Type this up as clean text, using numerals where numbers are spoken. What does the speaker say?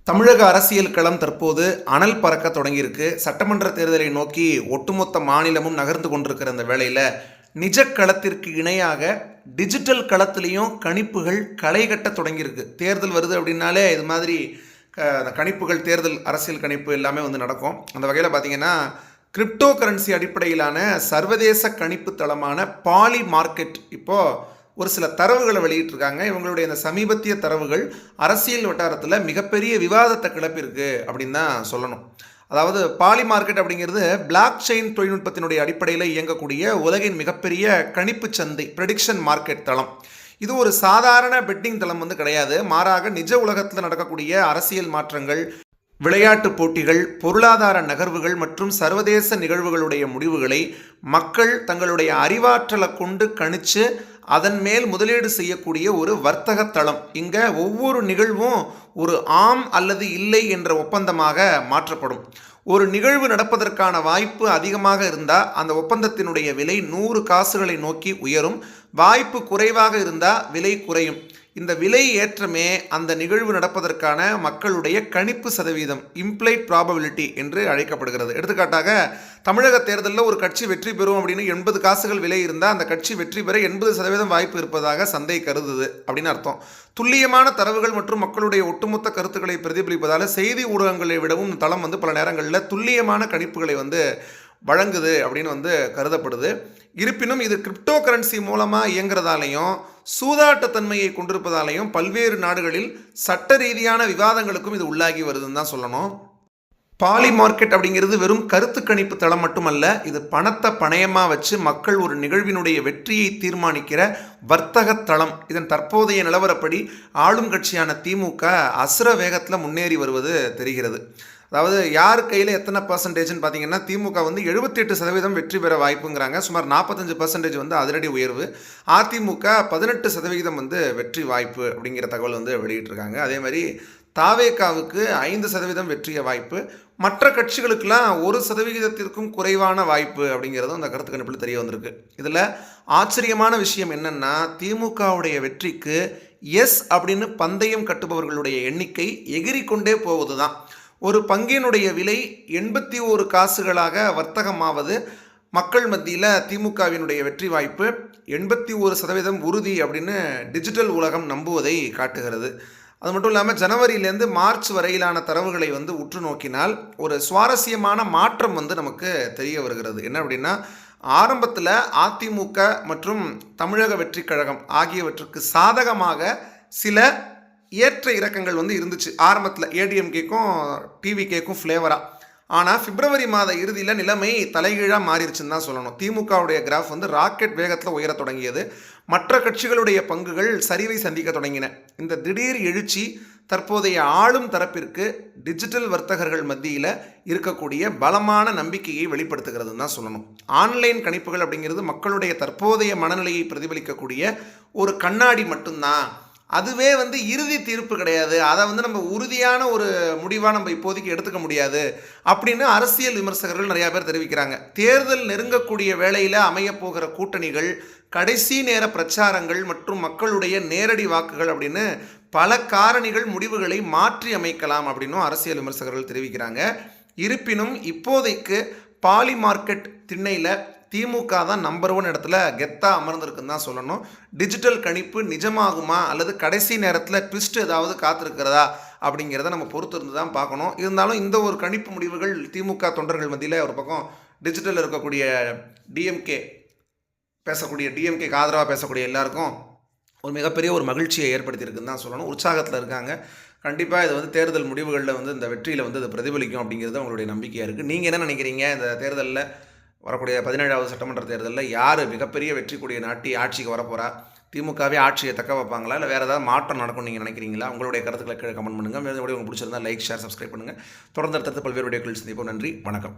தமிழக அரசியல் களம் தற்போது அனல் பறக்க தொடங்கியிருக்கு. சட்டமன்ற தேர்தலை நோக்கி ஒட்டுமொத்த மாநிலமும் நகர்ந்து கொண்டிருக்கிற அந்த வேளையில் நிஜ களத்திற்கு இணையாக டிஜிட்டல் களத்திலையும் கணிப்புகள் களை கட்ட தொடங்கியிருக்கு. தேர்தல் வருது அப்படின்னாலே இது மாதிரி கணிப்புகள், தேர்தல் அரசியல் கணிப்பு எல்லாமே நடக்கும். அந்த வகையில் பார்த்தீங்கன்னா, கிரிப்டோ கரன்சி அடிப்படையிலான சர்வதேச கணிப்பு தளமான பாலி மார்க்கெட் இப்போது ஒரு சில தரவுகளை வெளியிட்டிருக்காங்க. இவங்களுடைய இந்த சமீபத்திய தரவுகள் அரசியல் வட்டாரத்தில் மிகப்பெரிய விவாதத்தை கிளப்பியிருக்கு அப்படின்னு தான் சொல்லணும். அதாவது பாலி மார்க்கெட் அப்படிங்கிறது பிளாக் செயின் தொழில்நுட்பத்தினுடைய அடிப்படையில் இயங்கக்கூடிய உலகின் மிகப்பெரிய கணிப்பு சந்தை, ப்ரெடிக்ஷன் மார்க்கெட் தளம். இது ஒரு சாதாரண பெட்டிங் தளம் கிடையாது. மாறாக நிஜ உலகத்தில் நடக்கக்கூடிய அரசியல் மாற்றங்கள், விளையாட்டு போட்டிகள், பொருளாதார நகர்வுகள் மற்றும் சர்வதேச நிகழ்வுகளுடைய முடிவுகளை மக்கள் தங்களுடைய அறிவாற்றலை கொண்டு கணிச்சு அதன் மேல் முதலீடு செய்யக்கூடிய ஒரு வர்த்தக தளம். இங்கே ஒவ்வொரு நிகழ்வும் ஒரு ஆம் அல்லது இல்லை என்ற ஒப்பந்தமாக மாற்றப்படும். ஒரு நிகழ்வு நடப்பதற்கான வாய்ப்பு அதிகமாக இருந்தால் அந்த ஒப்பந்தத்தினுடைய விலை 100 காசுகளை நோக்கி உயரும். வாய்ப்பு குறைவாக இருந்தால் விலை குறையும். இந்த விலை ஏற்றமே அந்த நிகழ்வு நடப்பதற்கான மக்களுடைய கணிப்பு சதவீதம், இம்ப்ளைட் ப்ராபபிலிட்டி என்று அழைக்கப்படுகிறது. எடுத்துக்காட்டாக, தமிழக தேர்தலில் ஒரு கட்சி வெற்றி பெறும் அப்படின்னு 80 காசுகள் விலை இருந்தால் அந்த கட்சி வெற்றி பெற 80% வாய்ப்பு இருப்பதாக சந்தை கருதுது அப்படின்னு அர்த்தம். துல்லியமான தரவுகள் மற்றும் மக்களுடைய ஒட்டுமொத்த கருத்துக்களை பிரதிபலிப்பதால் செய்தி ஊடகங்களை விடவும் தளம் பல நேரங்களில் துல்லியமான கணிப்புகளை வழங்குது அப்படின்னு கருதப்படுது. இருப்பினும் இது கிரிப்டோ கரன்சி மூலமாக இயங்குறதாலையும் சூதாட்டத்தன்மையை கொண்டிருப்பதாலையும் பல்வேறு நாடுகளில் சட்ட ரீதியான விவாதங்களுக்கும் இது உள்ளாகி வருதுன்னு தான் சொல்லணும். பாலி மார்க்கெட் அப்படிங்கிறது வெறும் கருத்து கணிப்பு தளம் மட்டுமல்ல, இது பணத்தை பணயமாக வச்சு மக்கள் ஒரு நிகழ்வினுடைய வெற்றியை தீர்மானிக்கிற வர்த்தக தளம். இதன் தற்போதைய நிலவரப்படி ஆளும் கட்சியான திமுக அசுர வேகத்தில் முன்னேறி வருவது தெரிகிறது. அதாவது யார் கையில் எத்தனை பர்சன்டேஜ்னு பார்த்தீங்கன்னா, திமுக 78% வெற்றி பெற வாய்ப்புங்கிறாங்க. சுமார் 45% அதிரடி உயர்வு. அதிமுக 18% வெற்றி வாய்ப்பு அப்படிங்கிற தகவல் வெளியிட்டிருக்காங்க. அதே மாதிரி தாவேகாவுக்கு 5% வெற்றிய வாய்ப்பு. மற்ற கட்சிகளுக்கெல்லாம் 1% குறைவான வாய்ப்பு அப்படிங்கிறதும் அந்த கருத்து கணிப்பில் தெரிய வந்திருக்கு. இதில் ஆச்சரியமான விஷயம் என்னென்னா, திமுகவுடைய வெற்றிக்கு எஸ் அப்படின்னு பந்தயம் கட்டுபவர்களுடைய எண்ணிக்கை எகிரிக்கொண்டே போவது தான். ஒரு பங்கினுடைய விலை 81 காசுகளாக வர்த்தகமாவது மக்கள் மத்தியில் திமுகவினுடைய வெற்றி வாய்ப்பு 81% உறுதி அப்படின்னு டிஜிட்டல் உலகம் நம்புவதை காட்டுகிறது. அது மட்டும் இல்லாமல் ஜனவரியிலேருந்து மார்ச் வரையிலான தரவுகளை உற்று நோக்கினால் ஒரு சுவாரஸ்யமான மாற்றம் நமக்கு தெரிய வருகிறது. என்ன அப்படின்னா, ஆரம்பத்தில் அதிமுக மற்றும் தமிழக வெற்றி கழகம் ஆகியவற்றுக்கு சாதகமாக சில ஏற்ற இறக்கங்கள் இருந்துச்சு. ஆரம்பத்தில் ஏடிஎம்கேக்கும் டிவிகேக்கும் ஃப்ளேவராக. ஆனால் பிப்ரவரி மாத இறுதியில் நிலைமை தலைகீழாக மாறிடுச்சுன்னு தான் சொல்லணும். திமுகவுடைய கிராஃப் ராக்கெட் வேகத்தில் உயர தொடங்கியது. மற்ற கட்சிகளுடைய பங்குகள் சரிவை சந்திக்க தொடங்கின. இந்த திடீர் எழுச்சி தற்போதைய ஆளும் தரப்பிற்கு டிஜிட்டல் வர்த்தகர்கள் மத்தியில் இருக்கக்கூடிய பலமான நம்பிக்கையை வெளிப்படுத்துகிறதுன்னு தான் சொல்லணும். ஆன்லைன் கணிப்புகள் அப்படிங்கிறது மக்களுடைய தற்போதைய மனநிலையை பிரதிபலிக்கக்கூடிய ஒரு கண்ணாடி மட்டும்தான். அதுவே இறுதி தீர்ப்பு கிடையாது. அதை நம்ம உறுதியான ஒரு முடிவாக நம்ம இப்போதைக்கு எடுத்துக்க முடியாது அப்படின்னு அரசியல் விமர்சகர்கள் நிறையா பேர் தெரிவிக்கிறாங்க. தேர்தல் நெருங்கக்கூடிய வேளையில் அமையப்போகிற கூட்டணிகள், கடைசி நேர பிரச்சாரங்கள் மற்றும் மக்களுடைய நேரடி வாக்குகள் அப்படின்னு பல காரணிகள் முடிவுகளை மாற்றி அமைக்கலாம் அப்படின்னும் அரசியல் விமர்சகர்கள் தெரிவிக்கிறாங்க. இருப்பினும் இப்போதைக்கு பாலி மார்க்கெட் திண்ணையில் திமுக தான் நம்பர் 1 இடத்துல கெத்தாக அமர்ந்திருக்குன்னு தான் சொல்லணும். டிஜிட்டல் கணிப்பு நிஜமாகுமா அல்லது கடைசி நேரத்தில் ட்விஸ்ட் ஏதாவது காத்திருக்கிறதா அப்படிங்கிறத நம்ம பொறுத்து இருந்து தான் பார்க்கணும். இருந்தாலும் இந்த ஒரு கணிப்பு முடிவுகள் திமுக தொண்டர்கள் மத்தியில் ஒரு பக்கம் டிஜிட்டல் இருக்கக்கூடிய டிஎம்கேக்கு ஆதரவாக பேசக்கூடிய எல்லாருக்கும் ஒரு மிகப்பெரிய ஒரு மகிழ்ச்சியை ஏற்படுத்தியிருக்குன்னு தான் சொல்லணும். உற்சாகத்தில் இருக்காங்க. கண்டிப்பாக இது தேர்தல் முடிவுகளில் இந்த வெற்றியில் இது பிரதிபலிக்கும் அப்படிங்கிறது அவங்களுடைய நம்பிக்கையாக இருக்குது. நீங்கள் என்ன நினைக்கிறீங்க? இந்த தேர்தலில் வரக்கூடிய 17வது சட்டமன்ற தேர்தலில் யார் மிகப்பெரிய வெற்றி கொடியை நாட்டி ஆட்சிக்கு வரப்போகிறா? திமுகவே ஆட்சியை தக்க வைப்பாங்களா, இல்லை வேறு ஏதாவது மாற்றம் நடக்கும்னு நீங்கள் நினைக்கிறீங்களா? உங்களுடைய கருத்துக்களை கீழே கமெண்ட் பண்ணுங்கள். மேலும் உங்களுக்கு பிடிச்சிருந்தால் லைக், ஷேர், சப்ஸ்கிரைப் பண்ணுங்கள். தொடர்ந்து அடுத்தடுத்து பல்வேறு வீடியோக்கள் சந்திப்போம். நன்றி, வணக்கம்.